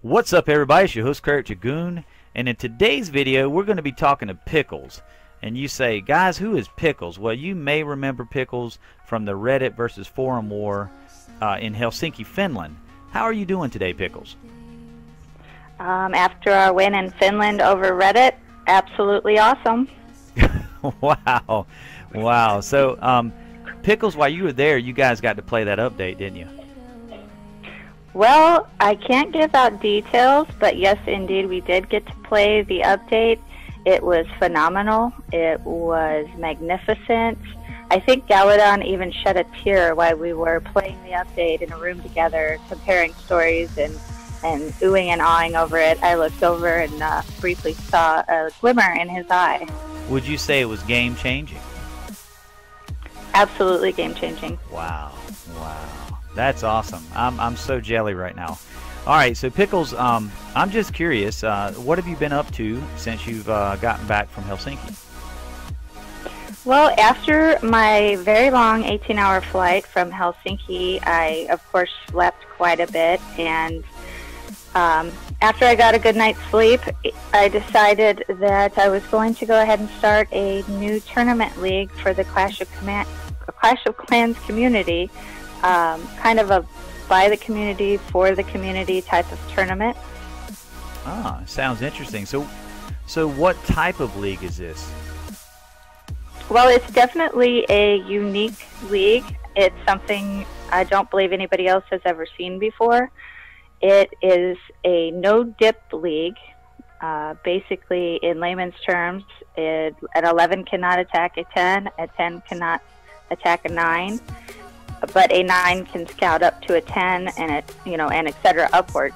What's up, everybody? It's your host, Cleric Dragoon, and in today's video we're going to be talking to Pickles. And you say, guys, who is Pickles? Well, you may remember Pickles from the Reddit versus Forum war in Helsinki, Finland. How are you doing today, Pickles? After our win in Finland over Reddit, absolutely awesome. Wow. Wow. So, Pickles, while you were there, you guys got to play that update, didn't you? Well, I can't give out details, but yes, indeed, we did get to play the update. It was phenomenal. It was magnificent. I think Galadon even shed a tear while we were playing the update in a room together, comparing stories and oohing and awing over it. I looked over and briefly saw a glimmer in his eye. Would you say it was game-changing? Absolutely game-changing. Wow. Wow. That's awesome. I'm so jelly right now. All right, so Pickles, I'm just curious, what have you been up to since you've gotten back from Helsinki? Well, after my very long 18-hour flight from Helsinki, I, of course, slept quite a bit. And after I got a good night's sleep, I decided that I was going to go ahead and start a new tournament league for the Clash of Clans community. Kind of a by the community, for the community type of tournament. Ah, sounds interesting. So what type of league is this? Well, it's definitely a unique league. It's something I don't believe anybody else has ever seen before. It is a no-dip league. Basically, in layman's terms, an 11 cannot attack a 10 cannot attack a 9. But a 9 can scout up to a 10, and it, and etc. upwards.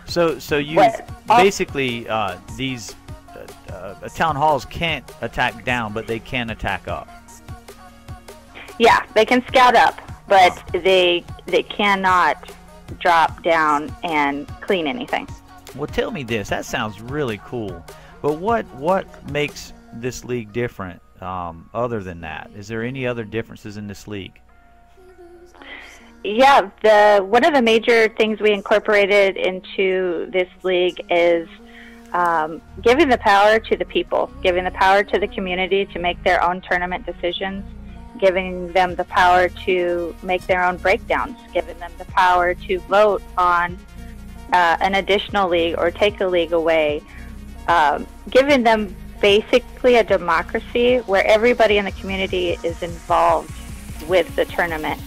So you basically these town halls can't attack down, but they can attack up. Yeah, they can scout up, but they cannot drop down and clean anything. Well, tell me this. That sounds really cool. But what makes this league different? Other than that, is there any other differences in this league? Yeah, one of the major things we incorporated into this league is giving the power to the people, giving the power to the community to make their own tournament decisions, giving them the power to make their own breakdowns, giving them the power to vote on an additional league or take a league away, giving them basically a democracy where everybody in the community is involved with the tournament.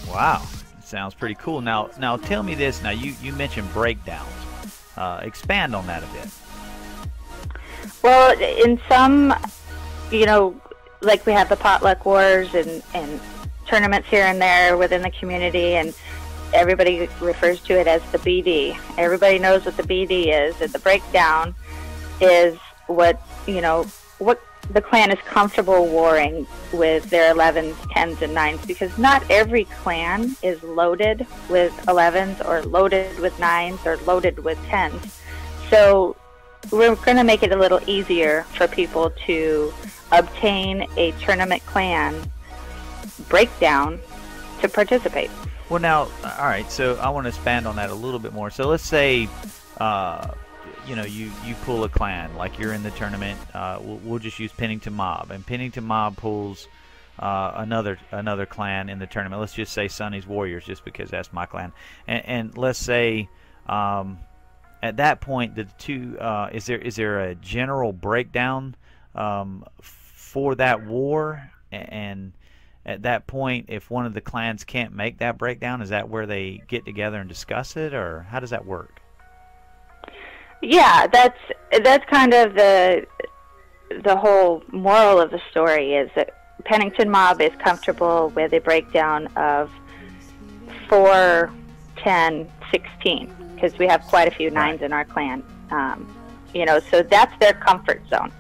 Wow, sounds pretty cool. Now tell me this. Now you mentioned breakdowns. Expand on that a bit. Well, in some, like we have the potluck wars and tournaments here and there within the community, and everybody refers to it as the BD. Everybody knows what the BD is, and the breakdown is what the clan is comfortable warring with their 11s, 10s, and 9s, because not every clan is loaded with 11s or loaded with 9s or loaded with 10s. So we're going to make it a little easier for people to obtain a tournament clan breakdown to participate. Well, now, all right, so I want to expand on that a little bit more. So let's say you pull a clan, like you're in the tournament. We'll just use Pennington Mob, and Pennington Mob pulls another clan in the tournament. Let's just say Sonny's Warriors, just because that's my clan. And let's say at that point, the two is there a general breakdown for that war? And at that point, if one of the clans can't make that breakdown, is that where they get together and discuss it, or how does that work? Yeah, that's kind of the whole moral of the story, is that Pennington Mob is comfortable with a breakdown of 4, 10, 16, because we have quite a few 9s in our clan. So that's their comfort zone.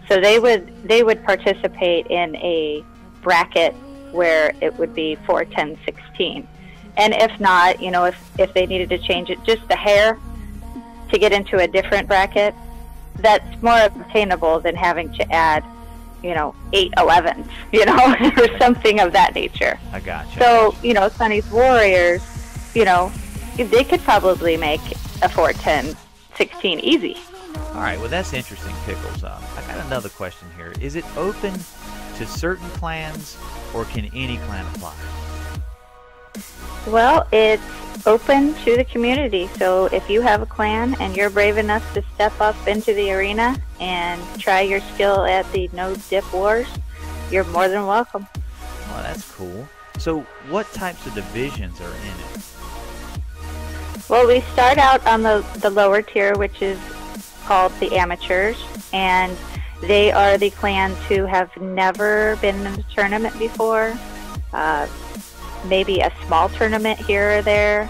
So they would participate in a bracket where it would be 4, 10, 16. And if not, if they needed to change it just a hair to get into a different bracket, that's more obtainable than having to add 8 11s, or something of that nature. I gotcha. So, Sonny's Warriors, they could probably make a 4 10 16 easy. All right, well, that's interesting, Pickles. I got another question here. Is it open to certain clans, or can any clan apply? Well, it's open to the community. So if you have a clan and you're brave enough to step up into the arena and try your skill at the No Dip Wars, you're more than welcome. Well, that's cool. So what types of divisions are in it? Well, we start out on the lower tier, which is called the amateurs, and they are the clans who have never been in a tournament before. Maybe a small tournament here or there.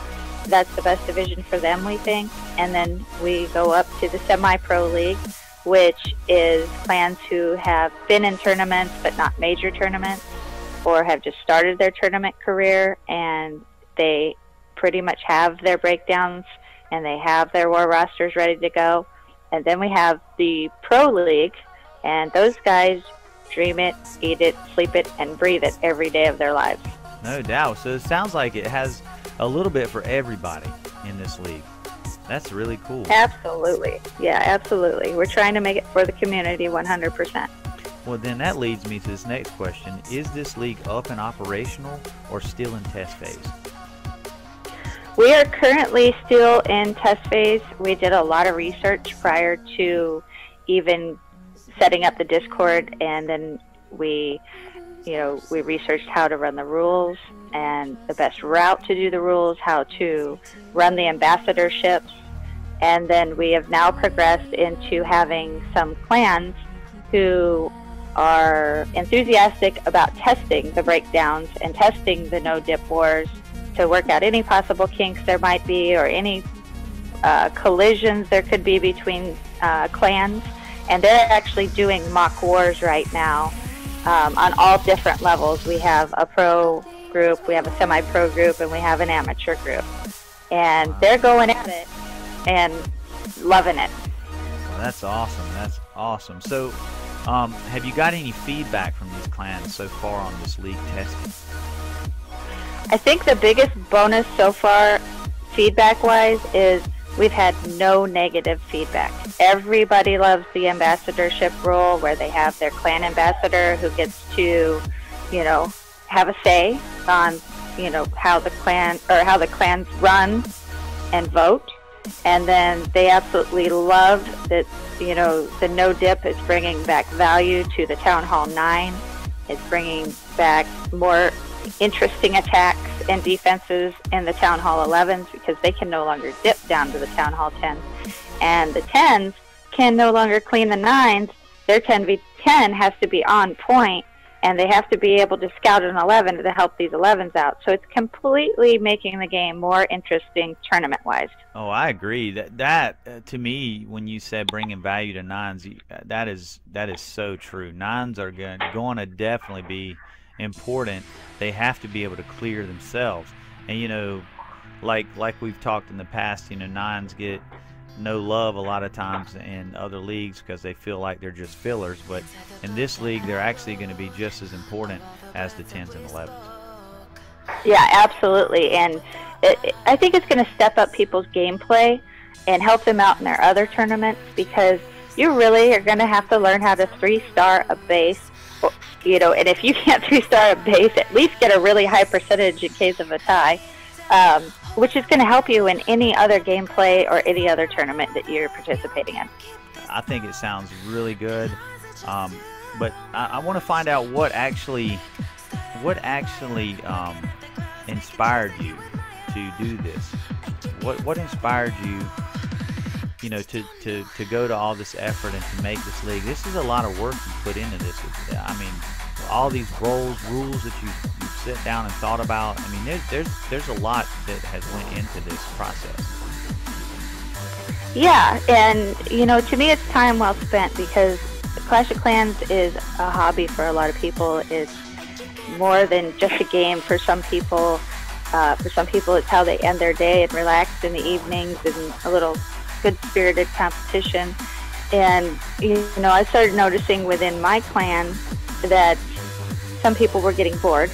That's the best division for them, we think. And then we go up to the semi-pro league, which is clans who have been in tournaments but not major tournaments, or have just started their tournament career, and they pretty much have their breakdowns and they have their war rosters ready to go. And then we have the pro league, and those guys dream it, eat it, sleep it, and breathe it every day of their lives. No doubt. So it sounds like it has a little bit for everybody in this league. That's really cool. Absolutely. Yeah, absolutely. We're trying to make it for the community 100%. Well, then that leads me to this next question. Is this league up and operational or still in test phase? We are currently still in test phase. We did a lot of research prior to even setting up the Discord, and then we researched how to run the rules and the best route to do the rules, how to run the ambassadorships, and then we have now progressed into having some clans who are enthusiastic about testing the breakdowns and testing the no dip wars to work out any possible kinks there might be, or any collisions there could be between clans. And they're actually doing mock wars right now on all different levels. We have a pro group, we have a semi-pro group, and we have an amateur group. And they're going at it and loving it. Well, that's awesome. That's awesome. So, have you got any feedback from these clans so far on this league testing? I think the biggest bonus so far, feedback-wise, is we've had no negative feedback. Everybody loves the ambassadorship role, where they have their clan ambassador who gets to, have a say on, how the clans run and vote. And then they absolutely love that, the no dip is bringing back value to the Town Hall 9. It's bringing back more interesting attacks and defenses in the Town Hall 11s, because they can no longer dip down to the Town Hall 10s. And the 10s can no longer clean the 9s. Their 10v10 has to be on point, and they have to be able to scout an 11 to help these 11s out. So it's completely making the game more interesting tournament-wise. Oh, I agree. That to me, when you said bringing value to 9s, that is so true. 9s are going to definitely be important. They have to be able to clear themselves. And like we've talked in the past, 9s get no love a lot of times in other leagues because they feel like they're just fillers, but in this league they're actually going to be just as important as the 10s and 11s. Yeah, absolutely. And I think it's going to step up people's gameplay and help them out in their other tournaments, because you really are going to have to learn how to 3-star a base. And if you can't 3-star a base, at least get a really high percentage in case of a tie, which is going to help you in any other gameplay or any other tournament that you're participating in. I think it sounds really good, but I want to find out what actually inspired you to do this. What inspired you, to go to all this effort and to make this league? This is a lot of work you put into this. I mean, all these rules that you sit down and thought about. I mean, there's a lot that has went into this process. Yeah, and to me it's time well spent, because Clash of Clans is a hobby for a lot of people. It's more than just a game for some people. For some people, it's how they end their day and relax in the evenings and a little good-spirited competition. And, you know, I started noticing within my clan that some people were getting bored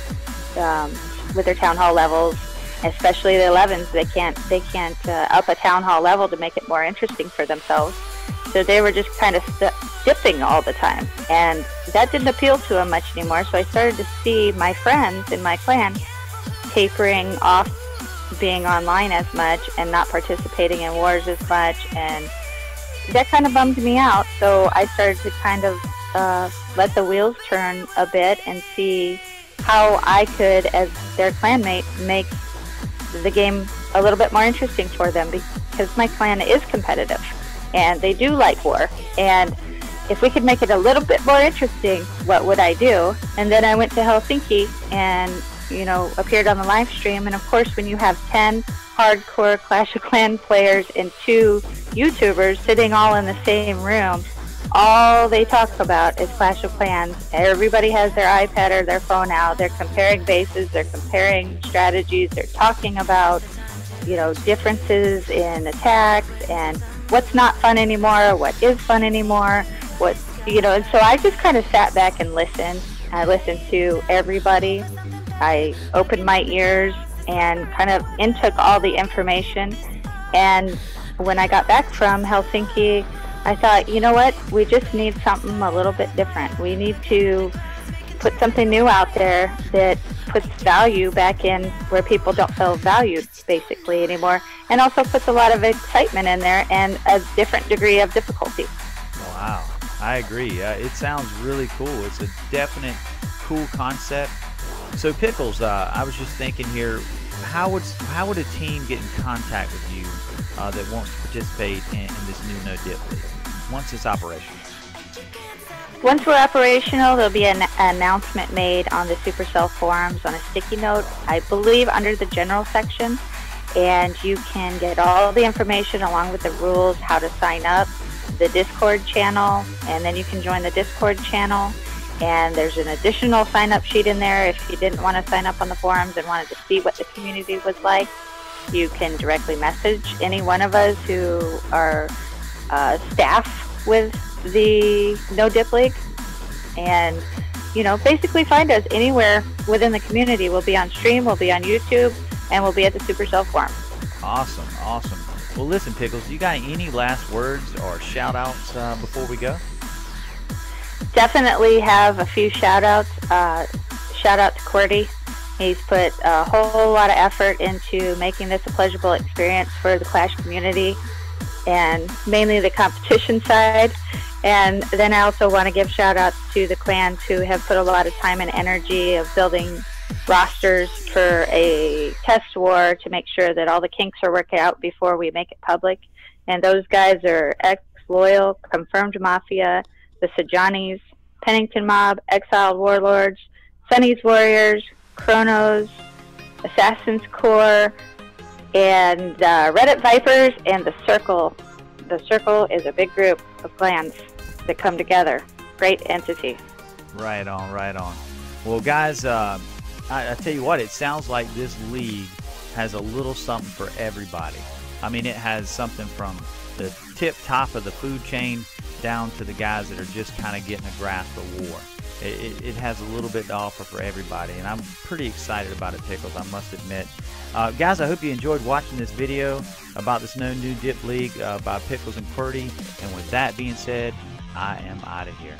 with their town hall levels, especially the 11s. They can't up a town hall level to make it more interesting for themselves. So they were just kind of dipping all the time. And that didn't appeal to them much anymore. So I started to see my friends in my clan tapering off being online as much and not participating in wars as much. And that kind of bummed me out. So I started to kind of let the wheels turn a bit and see how I could, as their clanmate, make the game a little bit more interesting for them, because my clan is competitive and they do like war. And if we could make it a little bit more interesting, what would I do? And then I went to Helsinki and, you know, appeared on the live stream. And of course, when you have 10 hardcore Clash of Clans players and 2 YouTubers sitting all in the same room, all they talk about is Clash of Clans. Everybody has their iPad or their phone out. They're comparing bases. They're comparing strategies. They're talking about, you know, differences in attacks and what's not fun anymore, what is fun anymore, what, you know. And so I just kind of sat back and listened. I listened to everybody. I opened my ears and kind of intook all the information. And when I got back from Helsinki, I thought, you know what, we just need something a little bit different. We need to put something new out there that puts value back in where people don't feel valued, basically, anymore, and also puts a lot of excitement in there and a different degree of difficulty. Wow, I agree. It sounds really cool. It's a definite cool concept. So Pickles, I was just thinking here, how would a team get in contact with you that wants to participate in this new No Dip League once it's operational? Once we're operational, there'll be an announcement made on the Supercell forums on a sticky note, I believe under the general section, and you can get all the information along with the rules, how to sign up, the Discord channel, and then you can join the Discord channel. And there's an additional sign-up sheet in there if you didn't want to sign up on the forums and wanted to see what the community was like. You can directly message any one of us who are staff with the No Dip League, and, you know, basically find us anywhere within the community. We'll be on stream, we'll be on YouTube, and we'll be at the Supercell forum. Awesome, awesome. Well, listen, Pickles, you got any last words or shout-outs before we go? Definitely have a few shout-outs. Shout out to QWERTY. He's put a whole lot of effort into making this a pleasurable experience for the Clash community, and mainly the competition side. And then I also want to give shout-outs to the clans who have put a lot of time and energy of building rosters for a test war to make sure that all the kinks are worked out before we make it public. And those guys are Ex-Loyal, Confirmed Mafia, the Sejanis, Pennington Mob, Exiled Warlords, Sunny's Warriors, Chronos, Assassin's Corps, and Reddit Vipers, and the Circle. The Circle is a big group of clans that come together. Great entity. Right on, right on. Well, guys, I tell you what, it sounds like this league has a little something for everybody. I mean, it has something from the tip top of the food chain down to the guys that are just kind of getting a grasp of war. It has a little bit to offer for everybody, and I'm pretty excited about it, Pickles, I must admit. Guys, I hope you enjoyed watching this video about this No Dip League by Pickles and QWERTY. And with that being said, I am out of here.